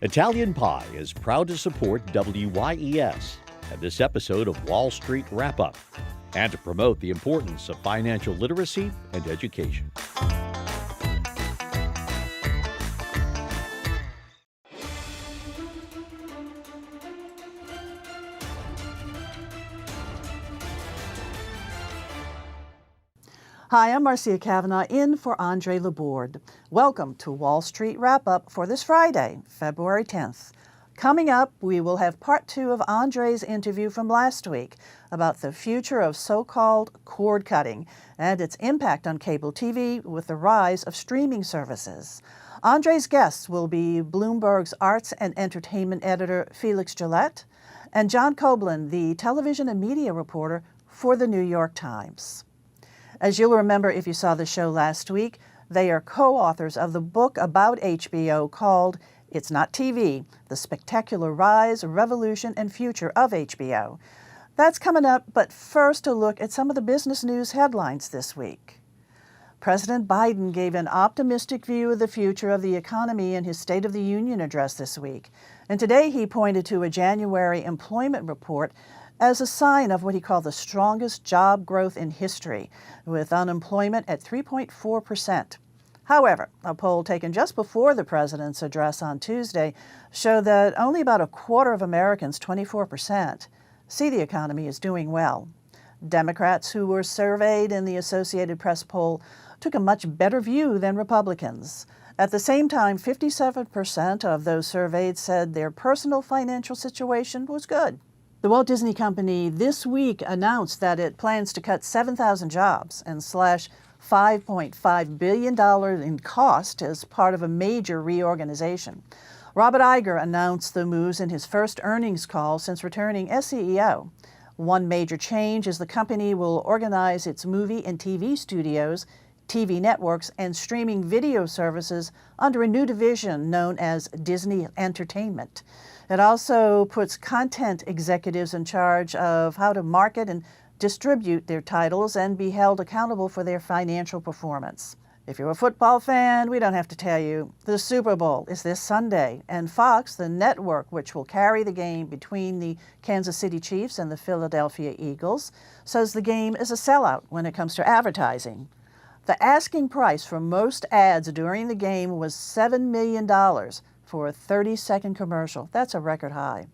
Italian Pie is proud to support WYES and this episode of Wall Street Wrap-Up, and to promote the importance of financial literacy and education. Hi, I'm Marcia Cavanaugh in for Andre Laborde. Welcome to Wall Street Wrap-Up for this Friday, February 10th. Coming up, we will have part 2 of Andre's interview from last week about the future of so-called cord cutting and its impact on cable TV with the rise of streaming services. Andre's guests will be Bloomberg's arts and entertainment editor Felix Gillette and John Koblin, the television and media reporter for the New York Times. As you'll remember if you saw the show last week, they are co-authors of the book about HBO called It's Not TV, The Spectacular Rise, Revolution, and Future of HBO. That's coming up, but first a look at some of the business news headlines this week. President Biden gave an optimistic view of the future of the economy in his State of the Union address this week. And today he pointed to a January employment report as a sign of what he called the strongest job growth in history, with unemployment at 3.4%. However, a poll taken just before the president's address on Tuesday showed that only about a quarter of Americans, 24%, see the economy as doing well. Democrats who were surveyed in the Associated Press poll took a much better view than Republicans. At the same time, 57% of those surveyed said their personal financial situation was good. The Walt Disney Company this week announced that it plans to cut 7,000 jobs and slash $5.5 billion in cost as part of a major reorganization. Robert Iger announced the moves in his first earnings call since returning as CEO. One major change is the company will organize its movie and TV studios, TV networks, and streaming video services under a new division known as Disney Entertainment. It also puts content executives in charge of how to market and distribute their titles and be held accountable for their financial performance. If you're a football fan, we don't have to tell you, the Super Bowl is this Sunday, and Fox, the network which will carry the game between the Kansas City Chiefs and the Philadelphia Eagles, says the game is a sellout when it comes to advertising. The asking price for most ads during the game was $7 million for a 30-second commercial. That's a record high.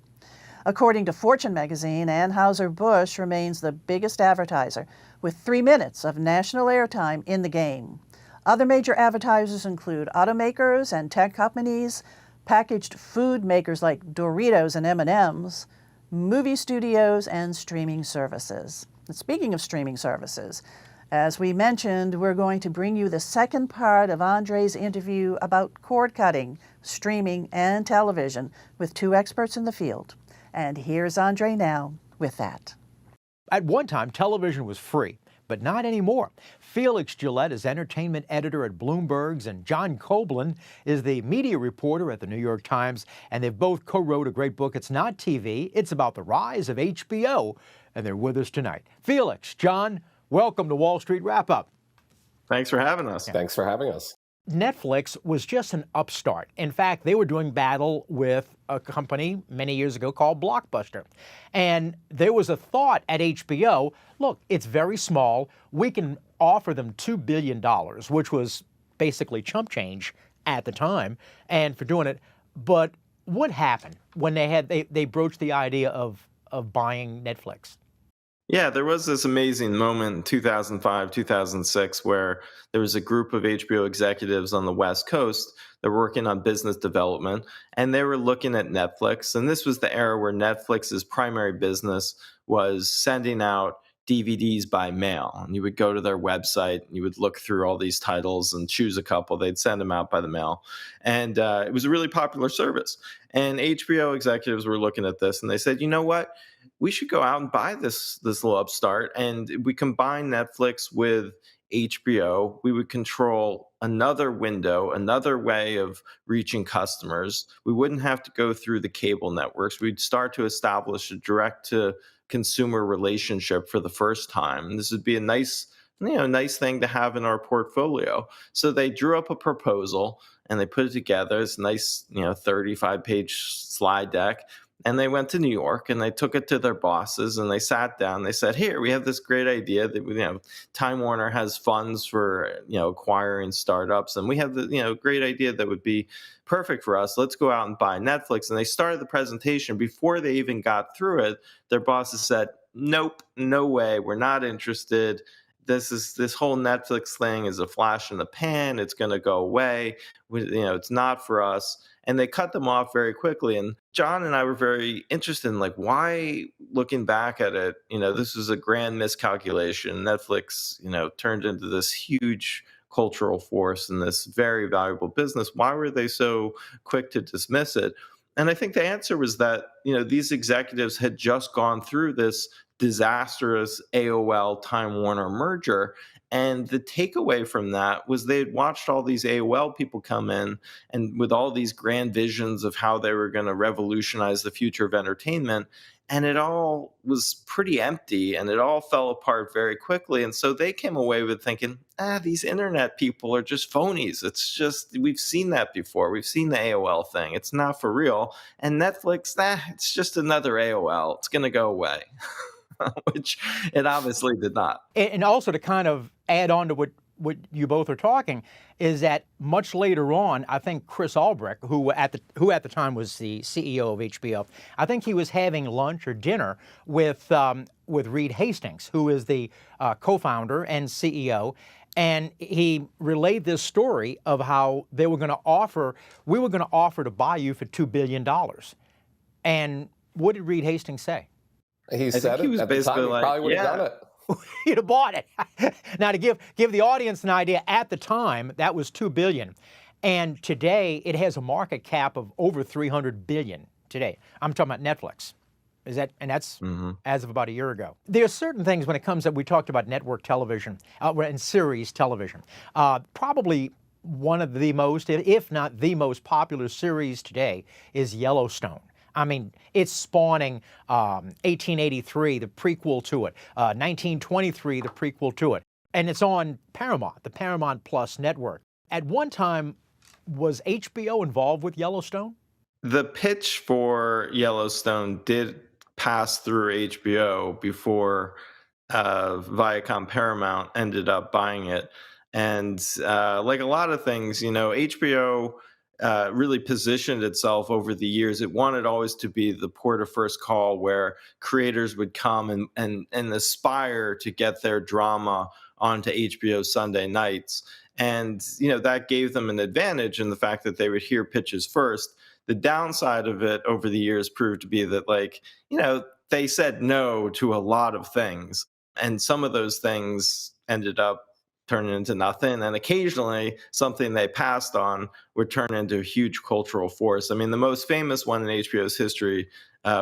According to Fortune magazine, Anheuser-Busch remains the biggest advertiser, with 3 minutes of national airtime in the game. Other major advertisers include automakers and tech companies, packaged food makers like Doritos and M&Ms, movie studios, and streaming services. And speaking of streaming services, as we mentioned, we're going to bring you the second part of Andre's interview about cord cutting, streaming, and television with 2 experts in the field. And here's Andre now with that. At one time, television was free, but not anymore. Felix Gillette is entertainment editor at Bloomberg's, and John Koblin is the media reporter at the New York Times, and they've both co-wrote a great book, It's Not TV. It's about the rise of HBO, and they're with us tonight. Felix, John, welcome to Wall Street Wrap-Up. Thanks for having us. Thanks for having us. Netflix was just an upstart. In fact, they were doing battle with a company many years ago called Blockbuster. And there was a thought at HBO, look, it's very small. We can offer them $2 billion, which was basically chump change at the time, and for doing it. But what happened when they broached the idea of buying Netflix? Yeah, there was this amazing moment in 2005, 2006, where there was a group of HBO executives on the West Coast that were working on business development, and they were looking at Netflix. And this was the era where Netflix's primary business was sending out DVDs by mail. And you would go to their website, and you would look through all these titles and choose a couple. They'd send them out by the mail. And it was a really popular service. And HBO executives were looking at this, and they said, you know what? We should go out and buy this little upstart, and we combine Netflix with HBO. We would control another window, another way of reaching customers. We wouldn't have to go through the cable networks. We'd start to establish a direct-to-consumer relationship for the first time. This would be a nice thing to have in our portfolio. So they drew up a proposal, and they put it together. It's a nice, 35-page slide deck. And they went to New York and they took it to their bosses and they sat down. They said, here, we have this great idea that, Time Warner has funds for, acquiring startups. And we have the, great idea that would be perfect for us. Let's go out and buy Netflix. And they started the presentation. Before they even got through it, their bosses said, nope, no way. We're not interested. This whole Netflix thing is a flash in the pan. It's going to go away. It's not for us. And they cut them off very quickly. And John and I were very interested in why, looking back at it, this was a grand miscalculation. Netflix, turned into this huge cultural force and this very valuable business. Why were they so quick to dismiss it? And I think the answer was that, these executives had just gone through this disastrous AOL Time Warner merger. And the takeaway from that was they had watched all these AOL people come in and with all these grand visions of how they were going to revolutionize the future of entertainment. And it all was pretty empty and it all fell apart very quickly. And so they came away with thinking, these internet people are just phonies. It's just, we've seen that before. We've seen the AOL thing. It's not for real. And Netflix, it's just another AOL. It's going to go away. Which it obviously did not. And also to kind of add on to what you both are talking, is that much later on, I think Chris Albrecht, who at the time was the CEO of HBO, I think he was having lunch or dinner with Reed Hastings, who is the co-founder and CEO. And he relayed this story of how we were going to offer to buy you for $2 billion. And what did Reed Hastings say? He said it at the time. He probably would have done it. You'd have bought it. Now, to give the audience an idea, at the time, that was $2 billion. And today, it has a market cap of over $300 billion today. I'm talking about Netflix. That's as of about a year ago. There are certain things when it comes up, we talked about network television and series television. Probably one of the most, if not the most popular series today is Yellowstone. I mean, it's spawning 1883, the prequel to it, 1923, the prequel to it. And it's on Paramount, the Paramount Plus network. At one time, was HBO involved with Yellowstone? The pitch for Yellowstone did pass through HBO before Viacom Paramount ended up buying it. And like a lot of things, HBO really positioned itself over the years. It wanted always to be the port of first call where creators would come and aspire to get their drama onto HBO Sunday nights. And, that gave them an advantage in the fact that they would hear pitches first. The downside of it over the years proved to be that, they said no to a lot of things. And some of those things ended up turning into nothing. And occasionally something they passed on would turn into a huge cultural force. I mean, the most famous one in HBO's history,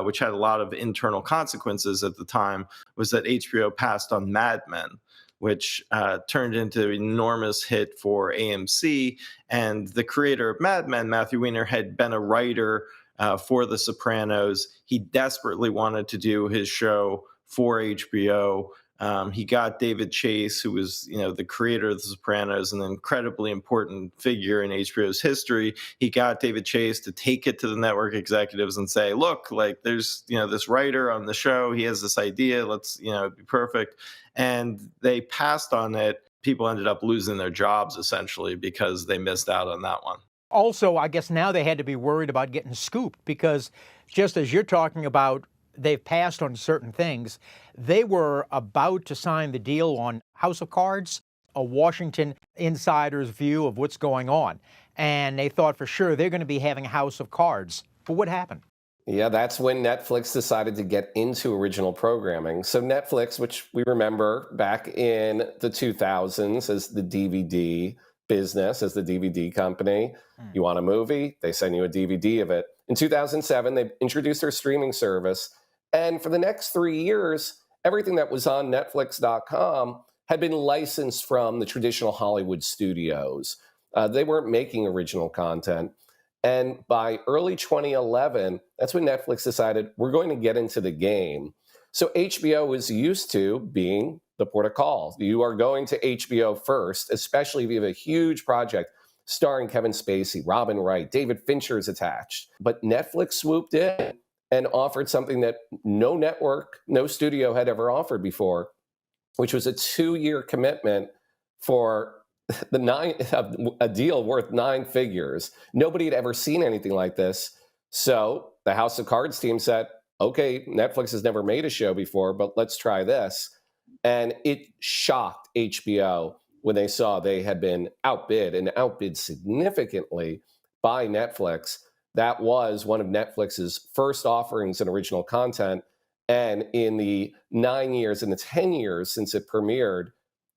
which had a lot of internal consequences at the time, was that HBO passed on Mad Men, which turned into an enormous hit for AMC. And the creator of Mad Men, Matthew Weiner, had been a writer for The Sopranos. He desperately wanted to do his show for HBO. He got David Chase, who was, the creator of The Sopranos, an incredibly important figure in HBO's history. He got David Chase to take it to the network executives and say, look, there's, this writer on the show. He has this idea. Let's, be perfect. And they passed on it. People ended up losing their jobs, essentially, because they missed out on that one. Also, I guess now they had to be worried about getting scooped because just as you're talking about, they've passed on certain things. They were about to sign the deal on House of Cards, a Washington insider's view of what's going on. And they thought for sure they're going to be having House of Cards. But what happened? Yeah, that's when Netflix decided to get into original programming. So Netflix, which we remember back in the 2000s as the DVD business, as the DVD company. You want a movie? They send you a DVD of it. In 2007, they introduced their streaming service. And for the next 3 years, everything that was on Netflix.com had been licensed from the traditional Hollywood studios. They weren't making original content. And by early 2011, that's when Netflix decided we're going to get into the game. So HBO is used to being the port of call. You are going to HBO first, especially if you have a huge project. starring Kevin Spacey, Robin Wright, David Fincher's attached. But Netflix swooped in and offered something that no network, no studio had ever offered before, which was a 2-year commitment for a deal worth 9 figures. Nobody had ever seen anything like this. So the House of Cards team said, okay, Netflix has never made a show before, but let's try this. And it shocked HBO when they saw they had been outbid significantly by Netflix. That was one of Netflix's first offerings in original content. And in the 9 years and the 10 years since it premiered,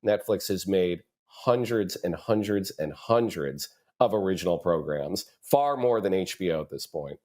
Netflix has made hundreds and hundreds and hundreds of original programs, far more than HBO at this point.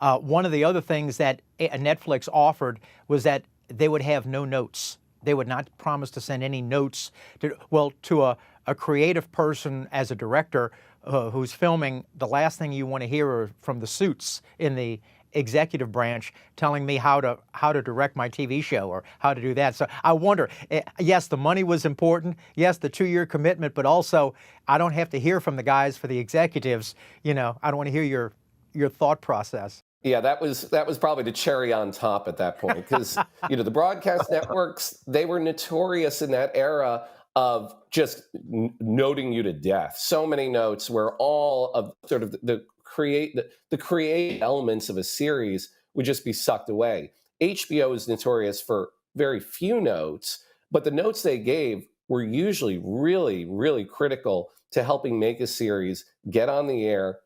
One of the other things that Netflix offered was that they would have no notes. They would not promise to send any notes to a creative person as a director who's filming. The last thing you want to hear are from the suits in the executive branch telling me how to direct my TV show or how to do that. So I wonder, yes, the money was important. Yes, the 2-year commitment, but also I don't have to hear from the guys for the executives. I don't want to hear your thought process. Yeah, that was probably the cherry on top at that point, because the broadcast networks, they were notorious in that era of just noting you to death. So many notes where all of sort of the creative elements of a series would just be sucked away. HBO is notorious for very few notes, but the notes they gave were usually really, really critical to helping make a series get on the air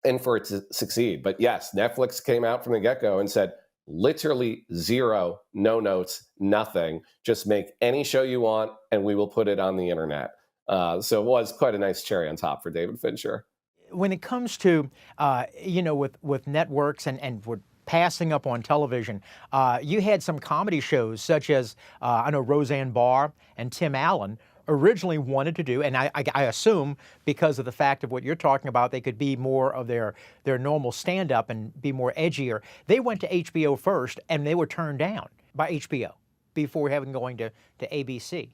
and for it to succeed. But yes, Netflix came out from the get-go and said, literally zero, no notes, nothing. Just make any show you want, and we will put it on the internet. So it was quite a nice cherry on top for David Fincher. When it comes to, with networks and with passing up on television, you had some comedy shows such as, I know Roseanne Barr and Tim Allen originally wanted to do, and I assume because of the fact of what you're talking about, they could be more of their normal stand-up and be more edgier. They went to HBO first, and they were turned down by HBO before going to ABC.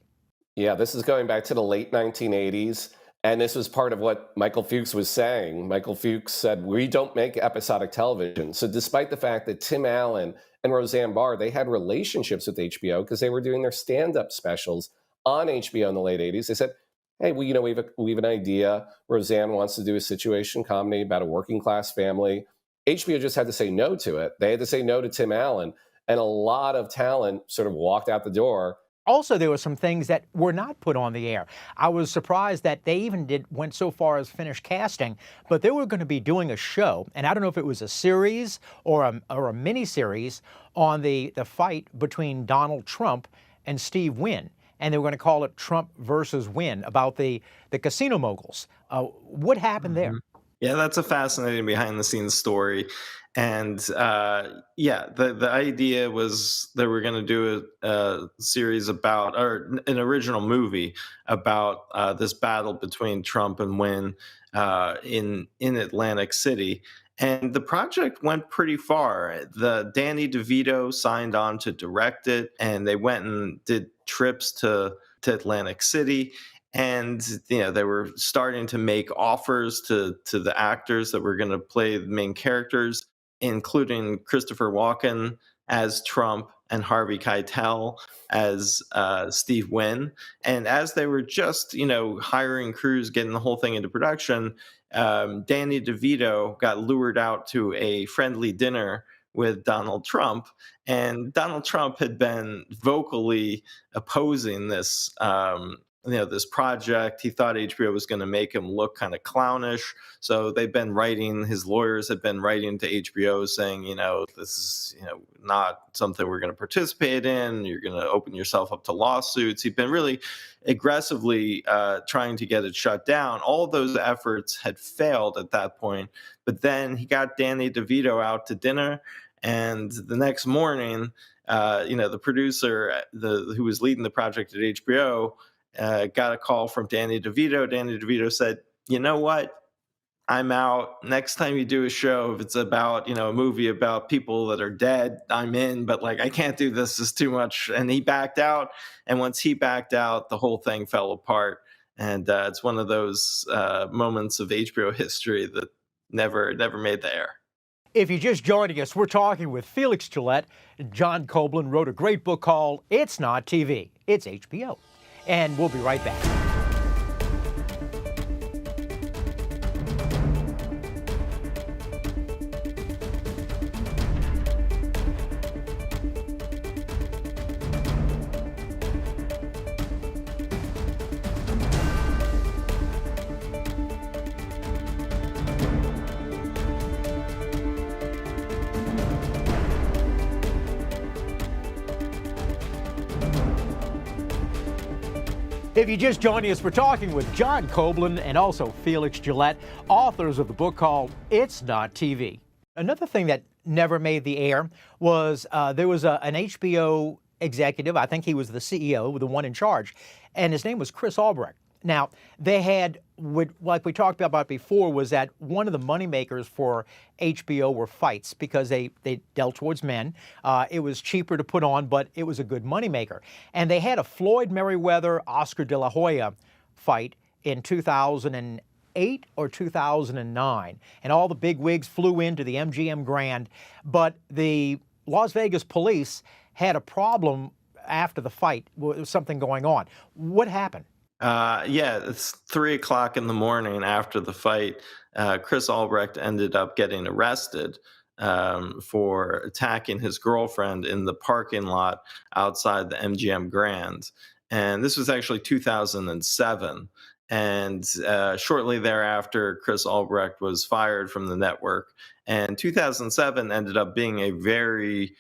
Yeah, this is going back to the late 1980s, and this was part of what Michael Fuchs was saying. Michael Fuchs said, we don't make episodic television. So despite the fact that Tim Allen and Roseanne Barr, they had relationships with HBO because they were doing their stand-up specials on HBO in the late 80s. They said, hey, we have an idea. Roseanne wants to do a situation comedy about a working class family. HBO just had to say no to it. They had to say no to Tim Allen. And a lot of talent sort of walked out the door. Also, there were some things that were not put on the air. I was surprised that they even went so far as finish casting, but they were going to be doing a show, and I don't know if it was a series or a mini-series on the fight between Donald Trump and Steve Wynn. And they were going to call it Trump versus Wynn, about the casino moguls. What happened there? Yeah, that's a fascinating behind-the-scenes story. And the idea was that we're going to do a series about, or an original movie about this battle between Trump and Wynn in Atlantic City. And the project went pretty far. Danny DeVito signed on to direct it, and they went and did trips to Atlantic City. And they were starting to make offers to the actors that were going to play the main characters, including Christopher Walken as Trump and Harvey Keitel as Steve Wynn. And as they were just, hiring crews, getting the whole thing into production, Danny DeVito got lured out to a friendly dinner with Donald Trump. And Donald Trump had been vocally opposing this this project. He thought HBO was going to make him look kind of clownish. So his lawyers had been writing to HBO saying, this is, not something we're going to participate in. You're going to open yourself up to lawsuits. He'd been really aggressively trying to get it shut down. All of those efforts had failed at that point. But then he got Danny DeVito out to dinner. And the next morning, the producer, who was leading the project at HBO, got a call from Danny DeVito. Danny DeVito said, you know what? I'm out. Next time you do a show, if it's about, a movie about people that are dead, I'm in. But I can't do this. It's too much. And he backed out. And once he backed out, the whole thing fell apart. And it's one of those moments of HBO history that never made the air. If you're just joining us, we're talking with Felix Gillette. John Koblin wrote a great book called It's Not TV, It's HBO. And we'll be right back. If you're just joining us, we're talking with John Koblin and also Felix Gillette, authors of the book called It's Not TV. Another thing that never made the air was there was an HBO executive, I think he was the CEO, the one in charge, and his name was Chris Albrecht. Now, they had, like we talked about before, was that one of the moneymakers for HBO were fights because they dealt towards men. It was cheaper to put on, but it was a good moneymaker. And they had a Floyd Mayweather, Oscar De La Hoya fight in 2008 or 2009. And all the big wigs flew into the MGM Grand. But the Las Vegas police had a problem after the fight. There was something going on. What happened? It's 3:00 in the morning after the fight. Chris Albrecht ended up getting arrested for attacking his girlfriend in the parking lot outside the MGM Grand. And this was actually 2007. And shortly thereafter, Chris Albrecht was fired from the network. And 2007 ended up being a very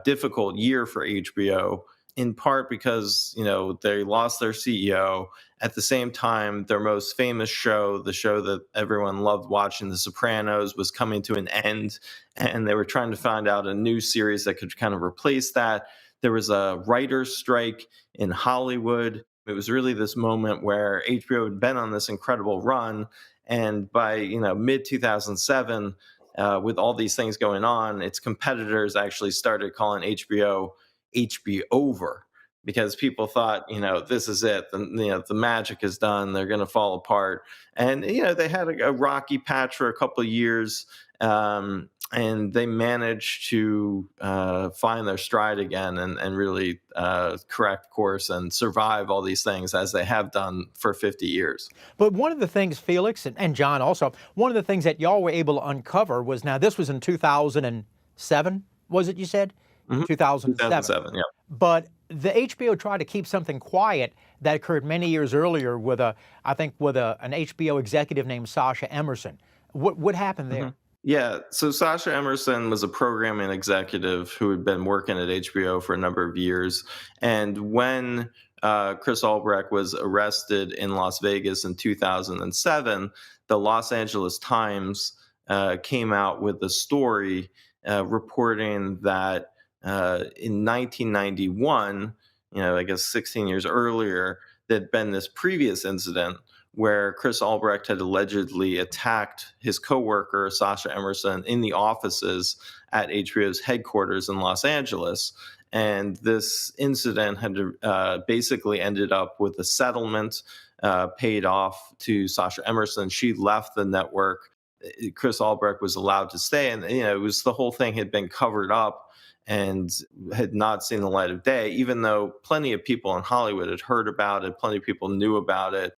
difficult year for HBO, in part because, they lost their CEO. At the same time, their most famous show, the show that everyone loved watching, The Sopranos, was coming to an end, and they were trying to find out a new series that could kind of replace that. There was a writer's strike in Hollywood. It was really this moment where HBO had been on this incredible run, and by mid 2007, with all these things going on, its competitors actually started calling HBO over, because people thought, this is it. The magic is done. They're going to fall apart. And, they had a rocky patch for a couple of years, and they managed to find their stride again and really correct course and survive all these things, as they have done for 50 years. But one of the things, Felix and John also, one of the things that y'all were able to uncover was, now this was in 2007, was it, you said? Mm-hmm. 2007, yeah. But the HBO tried to keep something quiet that occurred many years earlier with an HBO executive named Sasha Emerson. What happened there? Mm-hmm. Yeah, so Sasha Emerson was a programming executive who had been working at HBO for a number of years. And when Chris Albrecht was arrested in Las Vegas in 2007, the Los Angeles Times came out with a story reporting that in 1991, I guess 16 years earlier, there'd been this previous incident where Chris Albrecht had allegedly attacked his coworker, Sasha Emerson, in the offices at HBO's headquarters in Los Angeles. And this incident had basically ended up with a settlement paid off to Sasha Emerson. She left the network. Chris Albrecht was allowed to stay. And, it was, the whole thing had been covered up and had not seen the light of day, even though plenty of people in Hollywood had heard about it. Plenty of people knew about it.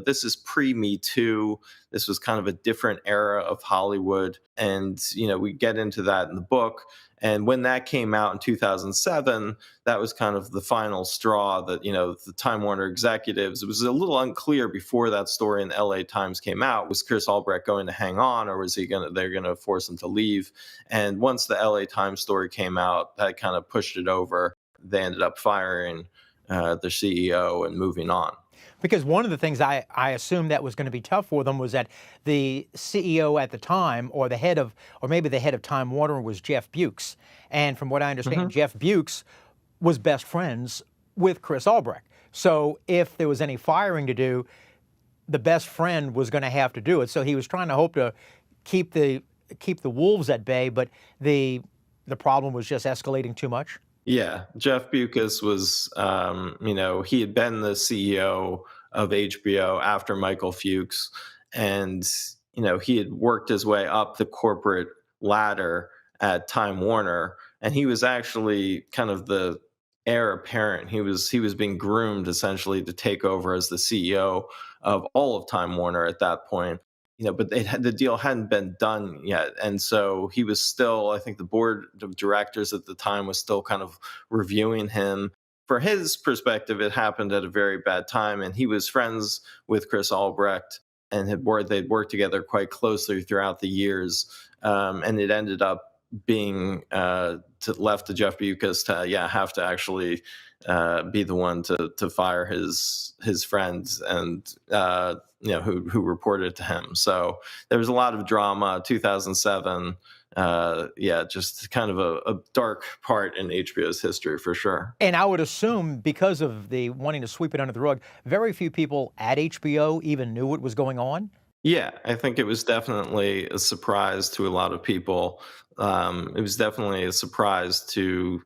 This is pre-Me Too. This was kind of a different era of Hollywood. And, we get into that in the book. And when that came out in 2007, that was kind of the final straw that, the Time Warner executives, it was a little unclear before that story in the LA Times came out. Was Chris Albrecht going to hang on, or was they're going to force him to leave? And once the LA Times story came out, that kind of pushed it over. They ended up firing their CEO and moving on. Because one of the things I assumed that was going to be tough for them was that the CEO at the time, or maybe the head of Time Warner, was Jeff Bewkes. And from what I understand, Jeff Bewkes was best friends with Chris Albrecht. So if there was any firing to do, the best friend was going to have to do it. So he was trying to hope to keep the wolves at bay, but the problem was just escalating too much. Yeah, Jeff Bewkes was, he had been the CEO of HBO after Michael Fuchs. And, he had worked his way up the corporate ladder at Time Warner, and he was actually kind of the heir apparent. He was being groomed essentially to take over as the CEO of all of Time Warner at that point. But the deal hadn't been done yet, and so he was still. I think the board of directors at the time was still kind of reviewing him. For his perspective, it happened at a very bad time, and he was friends with Chris Albrecht and they'd worked together quite closely throughout the years, and it ended up being left to Jeff Bewkes to have to actually be the one to fire his friends and who reported to him. So there was a lot of drama. 2007. Just kind of a dark part in HBO's history for sure. And I would assume because of the wanting to sweep it under the rug, very few people at HBO even knew what was going on. Yeah, I think it was definitely a surprise to a lot of people. It was definitely a surprise to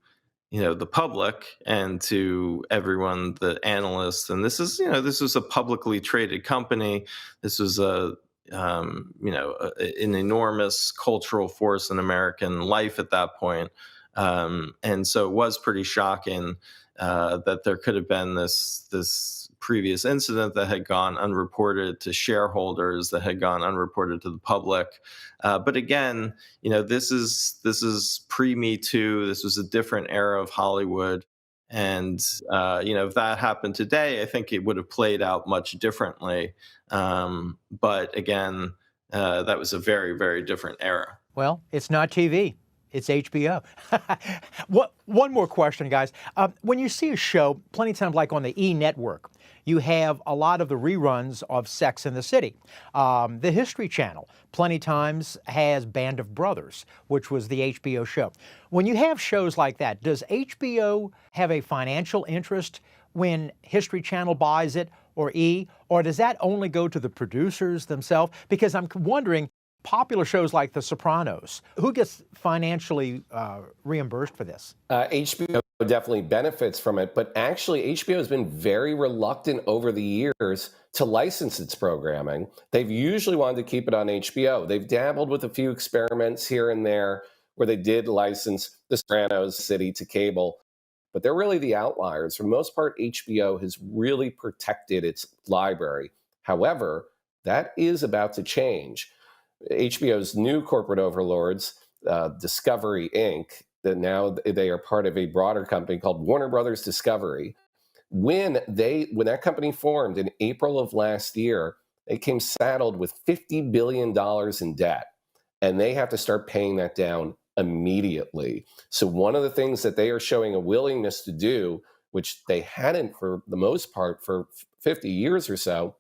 the public and to everyone, the analysts. And this was a publicly traded company. This was an enormous cultural force in American life at that point. And so it was pretty shocking that there could have been this previous incident that had gone unreported to shareholders, that had gone unreported to the public. But again, this is pre-Me Too. This was a different era of Hollywood. And, if that happened today, I think it would have played out much differently. But again, that was a very, very different era. Well, it's not TV. It's HBO. One more question, guys. When you see a show, plenty of times like on the E! Network, you have a lot of the reruns of Sex and the City. The History Channel plenty times has Band of Brothers, which was the HBO show. When you have shows like that, does HBO have a financial interest when History Channel buys it or E! Or does that only go to the producers themselves? Because I'm wondering, popular shows like The Sopranos, who gets financially reimbursed for this? HBO definitely benefits from it, but actually HBO has been very reluctant over the years to license its programming. They've usually wanted to keep it on HBO. They've dabbled with a few experiments here and there where they did license The Sopranos City to cable, but they're really the outliers. For the most part, HBO has really protected its library. However, that is about to change. HBO's new corporate overlords, Discovery Inc., that now they are part of a broader company called Warner Brothers Discovery. When that company formed in April of last year, they came saddled with $50 billion in debt, and they have to start paying that down immediately. So one of the things that they are showing a willingness to do, which they hadn't for the most part for 50 years or so,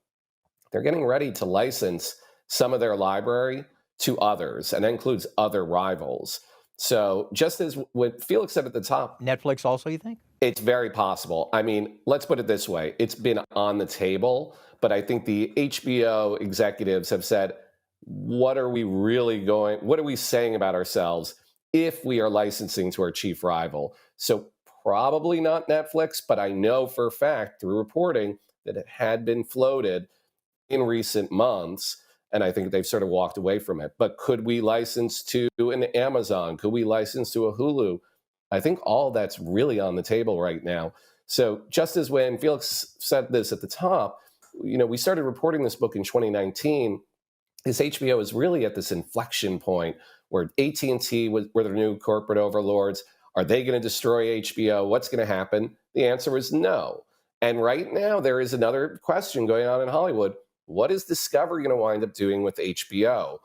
they're getting ready to license some of their library to others, and that includes other rivals. So just as what Felix said at the top. Netflix also, you think? It's very possible. I mean, let's put it this way. It's been on the table, but I think the HBO executives have said, what are we saying about ourselves if we are licensing to our chief rival? So probably not Netflix, but I know for a fact through reporting that it had been floated in recent months. And I think they've sort of walked away from it. But could we license to an Amazon? Could we license to a Hulu? I think all that's really on the table right now. So just as when Felix said this at the top, we started reporting this book in 2019. This HBO is really at this inflection point where AT&T were their new corporate overlords. Are they going to destroy HBO? What's going to happen? The answer is no. And right now there is another question going on in Hollywood. What is Discovery going to wind up doing with HBO?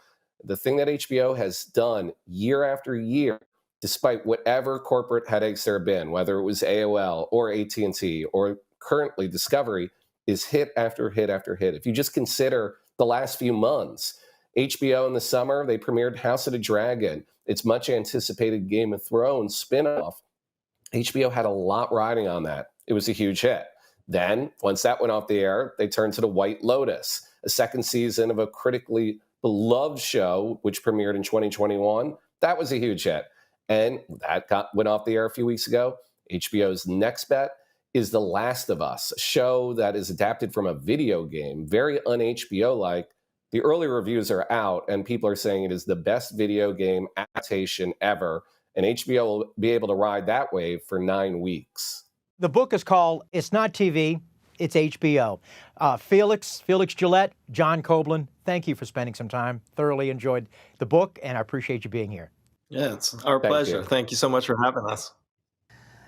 The thing that HBO has done year after year, despite whatever corporate headaches there have been, whether it was AOL or AT&T or currently Discovery, is hit after hit after hit. If you just consider the last few months, HBO in the summer, they premiered House of the Dragon, its much anticipated Game of Thrones spinoff. HBO had a lot riding on that. It was a huge hit. Then, once that went off the air, they turned to The White Lotus, a second season of a critically beloved show, which premiered in 2021. That was a huge hit. And that went off the air a few weeks ago. HBO's next bet is The Last of Us, a show that is adapted from a video game, very un-HBO-like. The early reviews are out, and people are saying it is the best video game adaptation ever, and HBO will be able to ride that wave for 9 weeks. The book is called It's Not TV, It's HBO. Felix Gillette, John Koblin, thank you for spending some time. Thoroughly enjoyed the book, and I appreciate you being here. Yeah, it's our pleasure. Thank you so much for having us.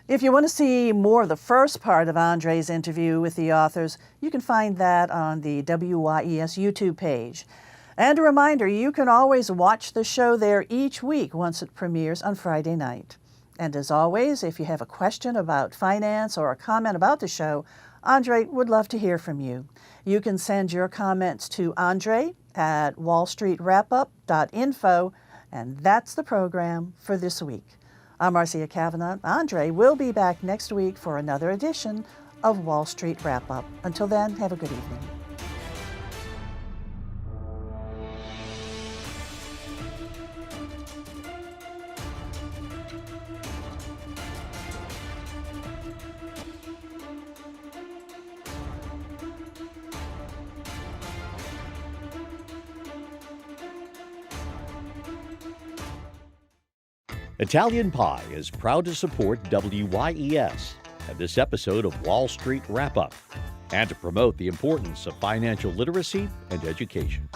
If you want to see more of the first part of Andre's interview with the authors, you can find that on the WYES YouTube page. And a reminder, you can always watch the show there each week once it premieres on Friday night. And as always, if you have a question about finance or a comment about the show, Andre would love to hear from you. You can send your comments to Andre at wallstreetwrapup.info, and that's the program for this week. I'm Marcia Cavanaugh. Andre will be back next week for another edition of Wall Street Wrap Up. Until then, have a good evening. Italian Pie is proud to support WYES and this episode of Wall Street Wrap Up, and to promote the importance of financial literacy and education.